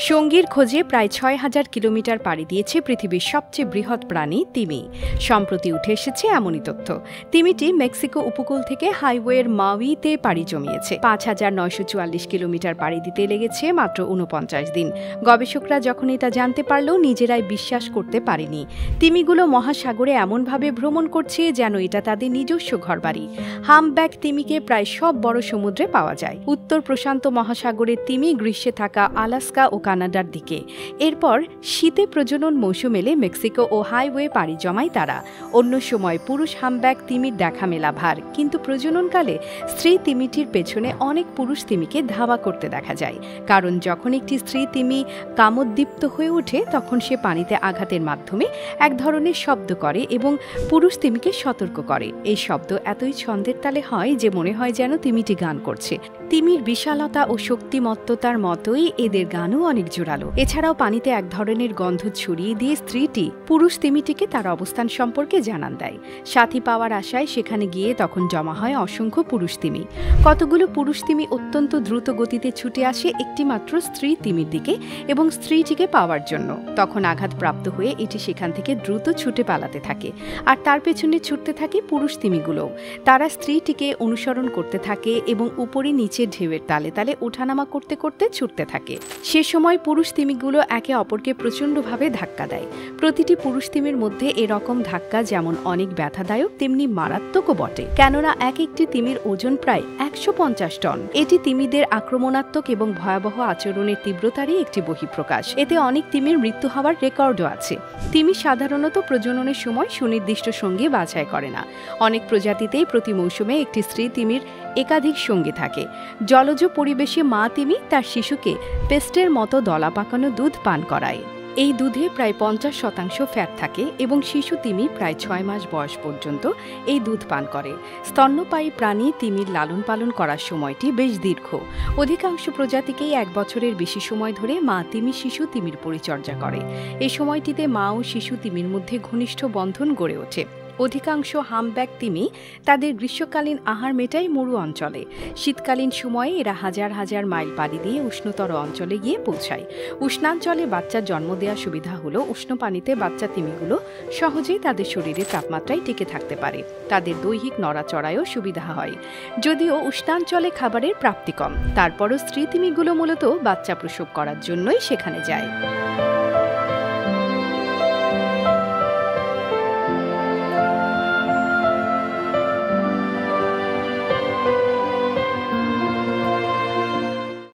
সঙ্গীর খোঁজে প্রায় ৬,০০০ কিলোমিটার পাড়ি দিয়েছে পৃথিবীর সবচেয়ে বৃহৎ প্রাণী তিমি। সম্প্রতি উঠে এসেছে এমনই তথ্য। তিমিটি মেক্সিকো উপকূল থেকে হাইওয়ের মাউইতে পাড়ি জমিয়েছে। ৫,৯৪৪ কিলোমিটার পাড়ি দিতে লেগেছে মাত্র ৪৯ দিন। গবেষকরা যখন এটা জানতে পারলেও নিজেরাই বিশ্বাস করতে পারেনি। তিমিগুলো মহাসাগরে এমনভাবে ভ্রমণ করছে যেন এটা তাদের নিজস্ব ঘরবাড়ি। হামব্যাক তিমিকে প্রায় সব বড় সমুদ্রে পাওয়া যায়। উত্তর প্রশান্ত মহাসাগরের তিমি গ্রীষ্মে থাকা আলাস্কা ও কানাডার দিকে। এরপর শীতে প্রজনন মৌসুম এলে মেক্সিকো ও হাইওয়ে পাড়ি জমায় তারা। অন্য সময় পুরুষ হামব্যাক তিমির দেখা মেলা ভার, কিন্তু প্রজননকালে স্ত্রী তিমিটির পেছনে অনেক পুরুষ তিমিকে ধাওয়া করতে দেখা যায়। কারণ যখন একটি স্ত্রী তিমি কামোদ্দীপ্ত হয়ে ওঠে তখন সে পানিতে আঘাতের মাধ্যমে এক ধরনের শব্দ করে এবং পুরুষ তিমিকে সতর্ক করে। এই শব্দ এতই ছন্দের তালে হয় যে মনে হয় যেন তিমিটি গান করছে। তিমির বিশালতা ও শক্তিমত্ততার মতোই এদের গানও অনেক জোরালো। এছাড়াও পানিতে এক ধরনের গন্ধ ছড়িয়ে দিয়ে স্ত্রীটি পুরুষ তিমিটিকে তার অবস্থান সম্পর্কে জানান দেয়। সাথী পাওয়ার আশায় সেখানে গিয়ে তখন জমা হয় অসংখ্য পুরুষ তিমি। কতগুলো পুরুষ তিমি অত্যন্ত দ্রুত গতিতে ছুটে আসে একটিমাত্র স্ত্রী তিমির দিকে এবং স্ত্রীটিকে পাওয়ার জন্য। তখন আঘাতপ্রাপ্ত হয়ে এটি সেখান থেকে দ্রুত ছুটে পালাতে থাকে, আর তার পেছনে ছুটতে থাকে পুরুষ তিমিগুলোও। তারা স্ত্রীটিকে অনুসরণ করতে থাকে এবং উপরে নিচে ঢেউয়ের তালে তালে ওঠানামা করতে করতে ছুটতে থাকে। সে সময় পুরুষ তিমিগুলো একে অপরকে প্রচণ্ডভাবে ধাক্কা দেয়। প্রতিটি পুরুষ তিমির মধ্যে এরকম ধাক্কা যেমন অনেক ব্যথাদায়ক তেমনি মারাত্মকও বটে, কেননা এক একটি তিমির ওজন প্রায় ১৫০ টন। এটি তিমিদের আক্রমণাত্মক এবং ভয়াবহ আচরণের তীব্রতারই একটি বহিঃপ্রকাশ। এতে অনেক তিমির মৃত্যু হওয়ার রেকর্ডও আছে। তিমি সাধারণত প্রজননের সময় সুনির্দিষ্ট সঙ্গী বাছাই করে না। অনেক প্রজাতিতেই প্রতি মৌসুমে একটি স্ত্রী তিমির একাধিক সঙ্গী থাকে। জলজ পরিবেশে মা তিমি তার শিশুকে পেস্টের মতো দলা পাকানো দুধ পান করায়। এই দুধে প্রায় ৫০% ফ্যাট থাকে এবং শিশু তিমি প্রায় ৬ মাস বয়স পর্যন্ত এই দুধ পান করে। স্তন্যপায়ী প্রাণী তিমির লালন পালন করার সময়টি বেশ দীর্ঘ। অধিকাংশ প্রজাতিকেই ১ বছরের বেশি সময় ধরে মা তিমি শিশু তিমির পরিচর্যা করে। এই সময়টিতে মা ও শিশু তিমির মধ্যে ঘনিষ্ঠ বন্ধন গড়ে ওঠে। অধিকাংশ হামব্যাক তিমি তাদের গ্রীষ্মকালীন আহার মেটায় মরু অঞ্চলে। শীতকালীন সময়ে এরা হাজার হাজার মাইল পাড়ি দিয়ে উষ্ণতর অঞ্চলে গিয়ে পৌঁছায়। উষ্ণাঞ্চলে বাচ্চার জন্ম দেওয়ার সুবিধা হলো উষ্ণ পানিতে বাচ্চা তিমিগুলো সহজেই তাদের শরীরের তাপমাত্রায় টিকে থাকতে পারে। তাদের দৈহিক নড়াচড়ায়ও সুবিধা হয়। যদিও উষ্ণাঞ্চলে খাবারের প্রাপ্তি কম, তারপরও স্ত্রী তিমিগুলো মূলত বাচ্চা প্রসব করার জন্যই সেখানে যায়।